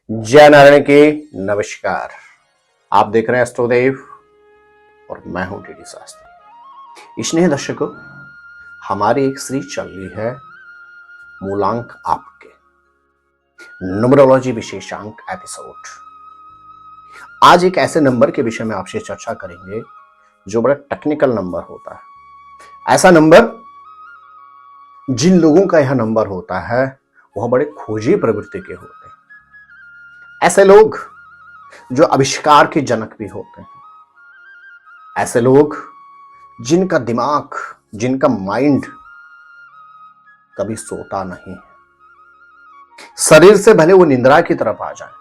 जय नारायण के नमस्कार। आप देख रहे हैं एस्ट्रोदेव और मैं हूं टीडी शास्त्री। स्नेह दर्शकों, हमारी एक सीरीज चल रही है मूलांक आपके न्यूमरोलॉजी विशेषांक एपिसोड। आज एक ऐसे नंबर के विषय में आपसे चर्चा करेंगे जो बड़ा टेक्निकल नंबर होता है। ऐसा नंबर जिन लोगों का यह नंबर होता है वह बड़े खोजी प्रवृत्ति के होते हैं। ऐसे लोग जो आविष्कार के जनक भी होते हैं, ऐसे लोग जिनका दिमाग, जिनका माइंड कभी सोता नहीं है। शरीर से भले वो निंद्रा की तरफ आ जाए,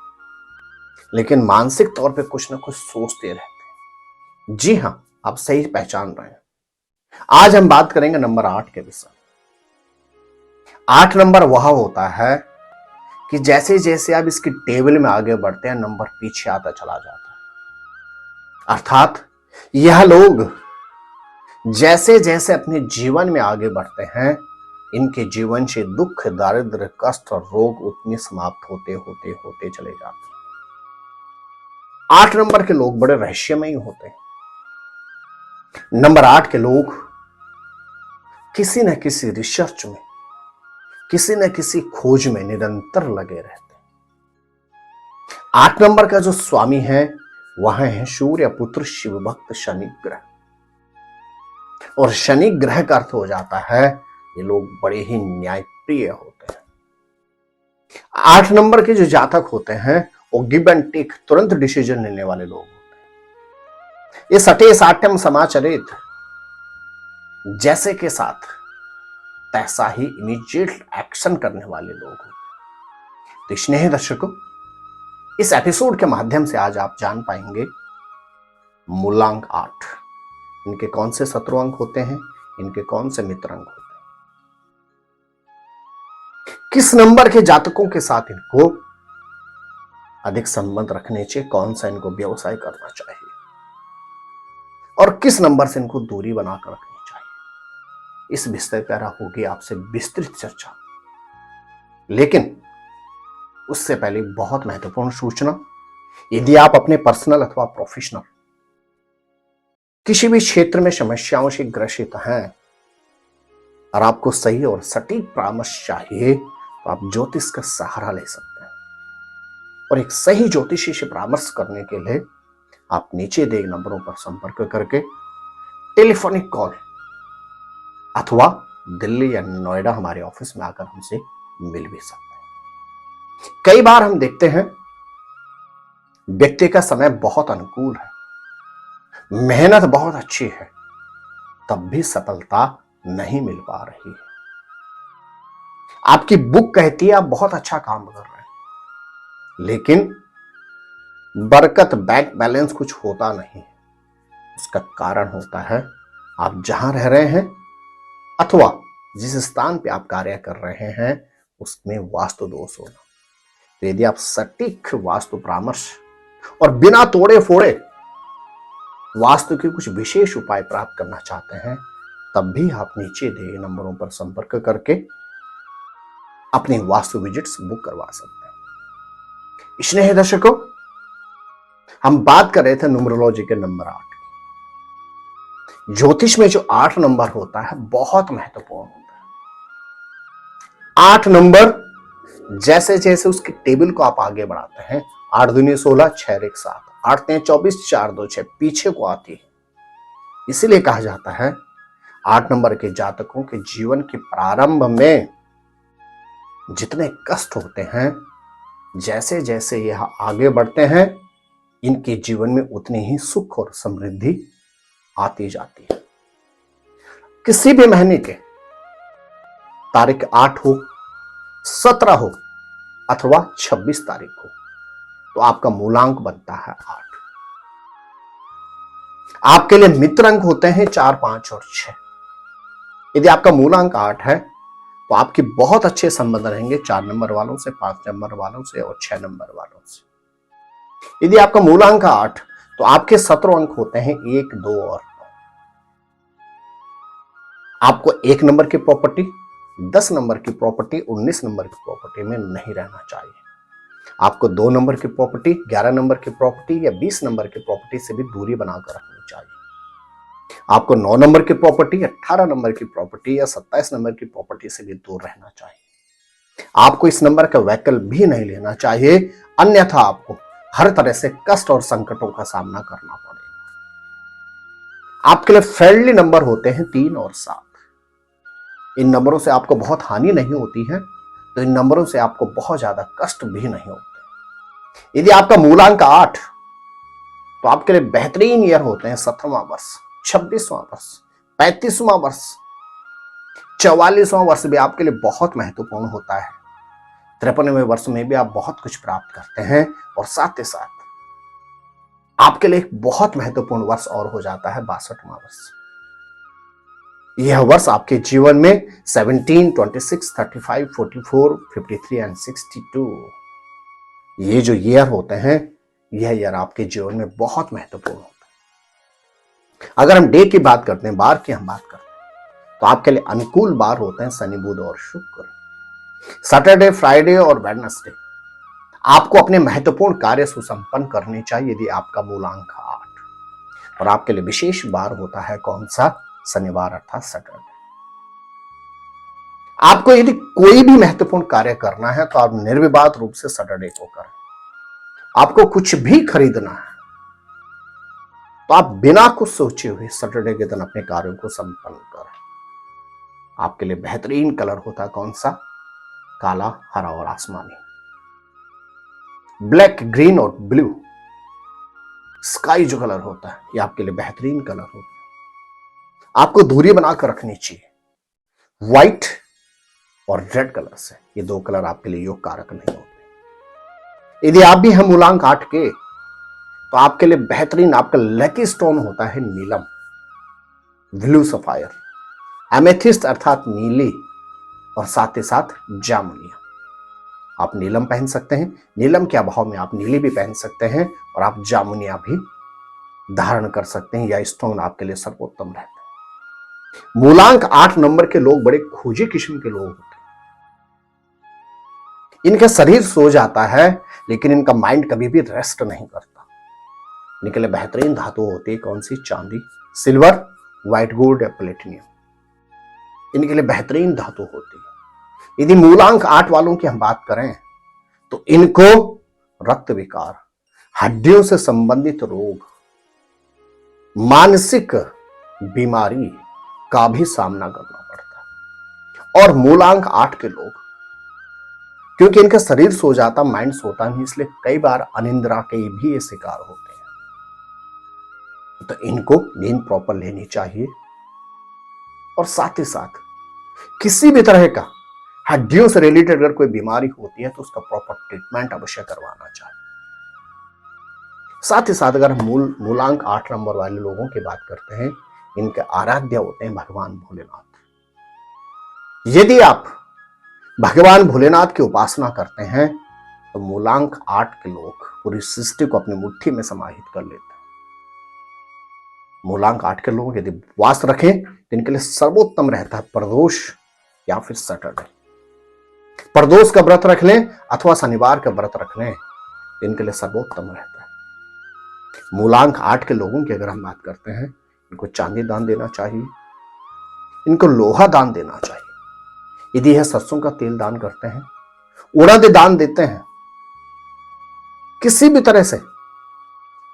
लेकिन मानसिक तौर पे कुछ ना कुछ सोचते रहते हैं। जी हां, आप सही पहचान रहे हैं। आज हम बात करेंगे नंबर 8 के विषय। 8 नंबर वह होता है कि जैसे जैसे आप इसकी टेबल में आगे बढ़ते हैं, नंबर पीछे आता चला जाता है। अर्थात यह लोग जैसे जैसे अपने जीवन में आगे बढ़ते हैं, इनके जीवन से दुख, दारिद्र्य, कष्ट और रोग उतने समाप्त होते होते होते चले जाते हैं। 8 नंबर के लोग बड़े रहस्यमयी होते हैं। नंबर 8 के लोग किसी न किसी रिसर्च में, किसी न किसी खोज में निरंतर लगे रहते हैं। 8 नंबर का जो स्वामी है वह है सूर्य पुत्र शिव भक्त शनि ग्रह। और शनि ग्रह का अर्थ हो जाता है ये लोग बड़े ही न्यायप्रिय होते हैं। 8 नंबर के जो जातक होते हैं वो गिव एंड टेक, तुरंत डिसीजन लेने वाले लोग होते हैं। ये सटे साट्यम समाचरित, जैसे के साथ तैसा ही इमीडिएट एक्शन करने वाले लोग होते। तो स्नेह दर्शकों, इस एपिसोड के माध्यम से आज आप जान पाएंगे मूलांक 8, इनके कौन से शत्रु अंक होते हैं, इनके कौन से मित्र अंक होते हैं, किस नंबर के जातकों के साथ इनको अधिक संबंध रखने चाहिए, कौन सा इनको व्यवसाय करना चाहिए और किस नंबर से इनको दूरी बनाकर रखनी चाहिए। इस विषय पर होगी आपसे विस्तृत चर्चा। लेकिन उससे पहले बहुत महत्वपूर्ण सूचना, यदि आप अपने पर्सनल अथवा प्रोफेशनल किसी भी क्षेत्र में समस्याओं से ग्रसित हैं और आपको सही और सटीक परामर्श चाहिए, तो आप ज्योतिष का सहारा ले सकते हैं। और एक सही ज्योतिषी से परामर्श करने के लिए आप नीचे दिए नंबरों पर संपर्क करके टेलीफोनिक कॉल अथवा दिल्ली या नोएडा हमारे ऑफिस में आकर हमसे मिल भी सकते हैं। कई बार हम देखते हैं व्यक्ति का समय बहुत अनुकूल है, मेहनत बहुत अच्छी है, तब भी सफलता नहीं मिल पा रही है। आपकी बुक कहती है आप बहुत अच्छा काम कर रहे हैं, लेकिन बरकत, बैंक बैलेंस कुछ होता नहीं। उसका कारण होता है आप जहां रह रहे हैं अथवा जिस स्थान पे आप कार्य कर रहे हैं उसमें वास्तु दोष होना। तो यदि आप सटीक वास्तु परामर्श और बिना तोड़े फोड़े वास्तु के कुछ विशेष उपाय प्राप्त करना चाहते हैं, तब भी आप नीचे दिए नंबरों पर संपर्क करके अपनी वास्तु विजिट्स बुक करवा सकते हैं। स्नेह दर्शकों, हम बात कर रहे थे न्यूमरोलॉजी के नंबर 8। ज्योतिष में जो 8 नंबर होता है बहुत महत्वपूर्ण होता है। 8 नंबर जैसे जैसे उसकी टेबल को आप आगे बढ़ाते हैं, 8 दूनी 16, 6 एक 7, 8 3 24, 4 2 6 पीछे को आती है। इसीलिए कहा जाता है 8 नंबर के जातकों के जीवन के प्रारंभ में जितने कष्ट होते हैं, जैसे जैसे यह आगे बढ़ते हैं, इनके जीवन में उतनी ही सुख और समृद्धि आती जाती है। किसी भी महीने के तारीख 8 हो, 17 हो अथवा 26 तारीख हो, तो आपका मूलांक बनता है 8। आपके लिए मित्र अंक होते हैं 4, 5 और 6। यदि आपका मूलांक 8 है तो आपके बहुत अच्छे संबंध रहेंगे 4 नंबर वालों से, 5 नंबर वालों से और 6 नंबर वालों से। यदि आपका मूलांक 8 तो आपके शत्रु अंक होते हैं 1, 2 और 9। आपको 1 नंबर की प्रॉपर्टी, 10 नंबर की प्रॉपर्टी, 19 नंबर की प्रॉपर्टी में नहीं रहना चाहिए। आपको 2 नंबर की प्रॉपर्टी, 11 नंबर की प्रॉपर्टी या 20 नंबर की प्रॉपर्टी से भी दूरी बनाकर रखनी चाहिए। आपको 9 नंबर की प्रॉपर्टी, 18 नंबर की प्रॉपर्टी या 27 नंबर की प्रॉपर्टी से भी दूर रहना चाहिए। आपको इस नंबर का वैकल्प भी नहीं लेना चाहिए, अन्यथा आपको हर तरह से कष्ट और संकटों का सामना करना पड़ेगा। आपके लिए फ्रेंडली नंबर होते हैं 3 और 7। इन नंबरों से आपको बहुत हानि नहीं होती है, तो इन नंबरों से आपको बहुत ज्यादा कष्ट भी नहीं होते। यदि आपका मूलांक 8, तो आपके लिए बेहतरीन ईयर होते हैं 17वां वर्ष, 26वां वर्ष, 35वां वर्ष, 44वां वर्ष भी आपके लिए बहुत महत्वपूर्ण होता है। 53वें वर्ष में भी आप बहुत कुछ प्राप्त करते हैं, और साथ ही साथ आपके लिए एक बहुत महत्वपूर्ण वर्ष और हो जाता है 62वां वर्ष। यह वर्ष आपके जीवन में 17, 26, 35, 44, 53 एंड 62, ये जो ईयर होते हैं, यह ईयर आपके जीवन में बहुत महत्वपूर्ण होता है। अगर हम डे की बात करते हैं, बार की हम बात करते हैं, तो आपके लिए अनुकूल बार होते हैं शनि, बुध और शुक्र। सैटरडे, फ्राइडे और वेडनेसडे आपको अपने महत्वपूर्ण कार्य सुसंपन्न करने चाहिए यदि आपका मूलांक 8। और आपके लिए विशेष बार होता है कौन सा? शनिवार अर्थात सैटरडे। आपको यदि कोई भी महत्वपूर्ण कार्य करना है तो आप निर्विवाद रूप से सैटरडे को करें। आपको कुछ भी खरीदना है तो आप बिना कुछ सोचे हुए सैटरडे के दिन अपने कार्यों को संपन्न करें। आपके लिए बेहतरीन कलर होता है कौन सा? काला, हरा और आसमानी। ब्लैक, ग्रीन और ब्लू, स्काई जो कलर होता है, ये आपके लिए बेहतरीन कलर होता है। आपको दूरी बनाकर रखनी चाहिए व्हाइट और रेड कलर से। ये 2 कलर आपके लिए योग कारक नहीं होते। यदि आप भी हैं मूलांक 8 के, तो आपके लिए बेहतरीन आपका लकी स्टोन होता है नीलम, ब्लू सफायर, एमेथिस्ट अर्थात नीली, और साथ ही साथ जामुनिया। आप नीलम पहन सकते हैं, नीलम के अभाव में आप नीली भी पहन सकते हैं, और आप जामुनिया भी धारण कर सकते हैं, या स्टोन आपके लिए सर्वोत्तम रहता है। मूलांक 8 नंबर के लोग बड़े खोजी किस्म के लोग होते हैं। इनका शरीर सो जाता है, लेकिन इनका माइंड कभी भी रेस्ट नहीं करता। इनके लिए बेहतरीन धातु होती है कौन सी? चांदी, सिल्वर, व्हाइट गोल्ड या प्लेटिनियम। इनके लिए बेहतरीन धातु होती है। यदि मूलांक 8 वालों की हम बात करें, तो इनको रक्त विकार, हड्डियों से संबंधित रोग, मानसिक बीमारी का भी सामना करना पड़ता है। और मूलांक 8 के लोग, क्योंकि इनका शरीर सो जाता, माइंड सोता नहीं, इसलिए कई बार अनिद्रा के भी ये शिकार होते हैं। तो इनको नींद प्रॉपर लेनी चाहिए, और साथ ही साथ किसी भी तरह का हड्डियों से रिलेटेड अगर कोई बीमारी होती है तो उसका प्रॉपर ट्रीटमेंट अवश्य करवाना चाहिए। साथ ही साथ अगर हम मूलांक 8 नंबर वाले लोगों की बात करते हैं, इनके आराध्य होते हैं भगवान भोलेनाथ। यदि आप भगवान भोलेनाथ की उपासना करते हैं, तो मूलांक 8 के लोग पूरी सृष्टि को अपनी मुट्ठी में समाहित कर लेते हैं। मूलांक 8 के लोग यदि उपवास रखें, तो इनके लिए सर्वोत्तम रहता है प्रदोष या फिर सैटरडे। प्रदोष का व्रत रख लें अथवा शनिवार का व्रत रख लें, तो इनके लिए सर्वोत्तम रहता है। मूलांक 8 के लोगों की अगर हम बात करते हैं, इनको चांदी दान देना चाहिए, इनको लोहा दान देना चाहिए। यदि यह सरसों का तेल दान करते हैं, उड़द दान देते हैं, किसी भी तरह से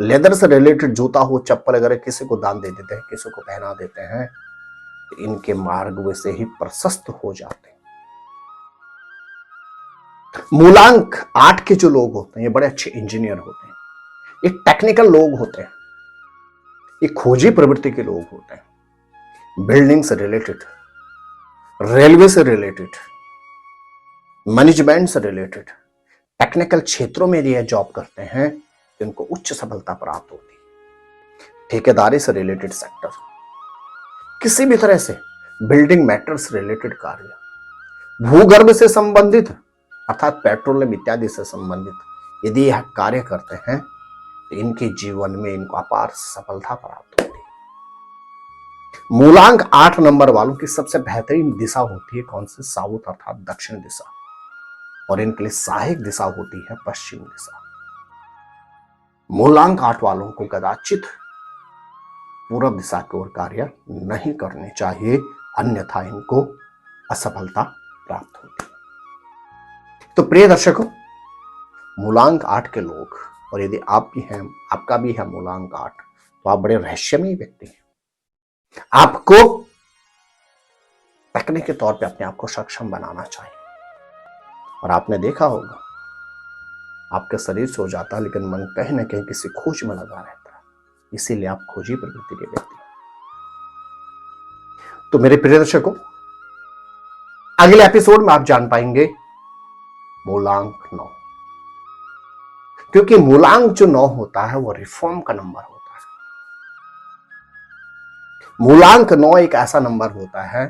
लेदर से रिलेटेड जूता हो, चप्पल अगर किसी को दान दे देते हैं, किसी को पहना देते हैं, तो इनके मार्ग वैसे ही प्रशस्त हो जाते हैं। मूलांक 8 के जो लोग होते हैं, ये बड़े अच्छे इंजीनियर होते हैं, ये टेक्निकल लोग होते हैं, ये खोजी प्रवृत्ति के लोग होते हैं। बिल्डिंग से रिलेटेड, रेलवे से रिलेटेड, मैनेजमेंट से रिलेटेड, टेक्निकल क्षेत्रों में यदि जॉब करते हैं तो इनको उच्च सफलता प्राप्त होती है। ठेकेदारी से रिलेटेड सेक्टर, किसी भी तरह से बिल्डिंग मैटर से रिलेटेड कार्य, भूगर्भ से संबंधित अर्थात पेट्रोलियम इत्यादि से संबंधित यदि यह कार्य करते हैं, तो इनके जीवन में इनको अपार सफलता प्राप्त होती है। मूलांक 8 नंबर वालों की सबसे बेहतरीन दिशा होती है कौन सी? साउथ अर्थात दक्षिण दिशा। और इनके लिए सहायक दिशा होती है पश्चिम दिशा। मूलांक 8 वालों को कदाचित पूर्व दिशा की ओर कार्य नहीं करने चाहिए, अन्यथा इनको असफलता प्राप्त होती है। तो प्रिय दर्शकों, मूलांक 8 के लोग, और यदि आप भी हैं, आपका भी है मूलांक 8, तो आप बड़े रहस्यमयी व्यक्ति हैं। आपको तकनीक के तौर पे अपने आप को सक्षम बनाना चाहिए। और आपने देखा होगा, आपका शरीर सो जाता है लेकिन मन कहीं ना कहीं किसी खोज में लगा रहता है, इसीलिए आप खोजी प्रवृत्ति के व्यक्ति हैं। तो मेरे प्रिय दर्शकों, अगले एपिसोड में आप जान पाएंगे मूलांक 9, क्योंकि मूलांक जो 9 होता है वो रिफॉर्म का नंबर होता है। मूलांक 9 एक ऐसा नंबर होता है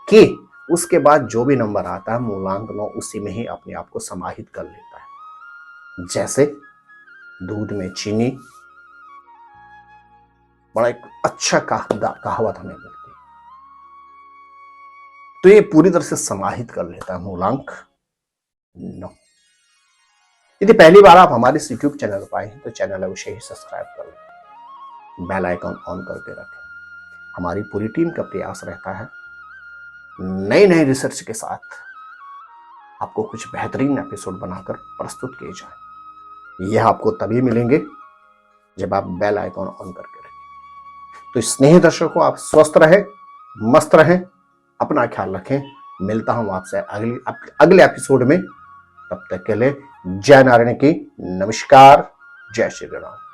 कि उसके बाद जो भी नंबर आता है, मूलांक 9 उसी में ही अपने आप को समाहित कर लेता है। जैसे दूध में चीनी, बड़ा एक अच्छा कहावत हमें मिलती है। तो ये पूरी तरह से समाहित कर लेता है मूलांक 9। यदि पहली बार आप हमारे इस यूट्यूब चैनल पर आए हैं तो चैनल अवश्य ही सब्सक्राइब कर लें, बेल आइकन ऑन करके रखें। हमारी पूरी टीम का प्रयास रहता है नई नई रिसर्च के साथ आपको कुछ बेहतरीन एपिसोड बनाकर प्रस्तुत किए जाएं। यह आपको तभी मिलेंगे जब आप बेल आइकन ऑन करके रखें। तो स्नेही दर्शकों, आप स्वस्थ रहें, मस्त रहें, अपना ख्याल रखें। मिलता हूं आपसे अगले एपिसोड में। तब तक के लिए जय नारायण की, नमस्कार, जय श्री राम।